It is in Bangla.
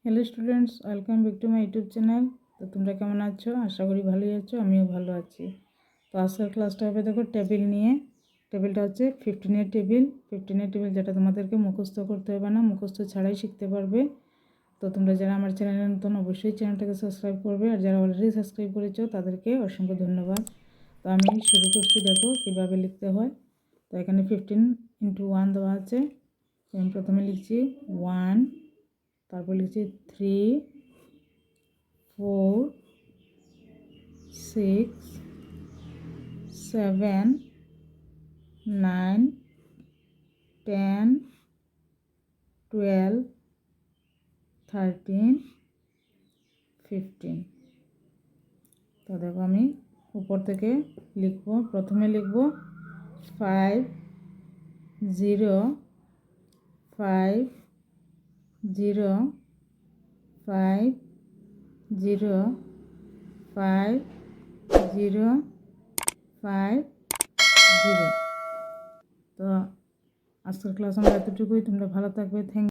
Hello students, welcome back to my YouTube channel. তো তোমরা কেমন আছো? আশা করি ভালোই আছো, আমিও ভালো আছি। তো আজকের ক্লাসটা হবে দেখো টেবিল নিয়ে। টেবিলটা হচ্ছে 15-এর টেবিল। 15-এর টেবিল যেটা তোমাদেরকে মুখস্থ করতে হবে না, মুখস্থ ছাড়াই শিখতে পারবে। তো তোমরা যারা আমার চ্যানেলে নতুন অবশ্যই চ্যানেলটাকে সাবস্ক্রাইব করবে, আর যারা অলরেডি সাবস্ক্রাইব করেছো তাদেরকে অসংখ্য ধন্যবাদ। তো আমি শুরু করছি, দেখো কীভাবে লিখতে হয়। তো এখানে 15x1 দেওয়া আছে। আমি প্রথমে লিখছি 1, তারপর লিখছি 3, 4, 6, 7, 9, 10, 12, 13, 15। তো দেখো আমি উপর থেকে লিখবো। প্রথমে লিখবো 5, 0, 5, 0, 5, 0, 5, 0, 5, 0। তো আজকের ক্লাস আমরা এতটুকুই। তোমরা ভালো থাকবে। থ্যাংক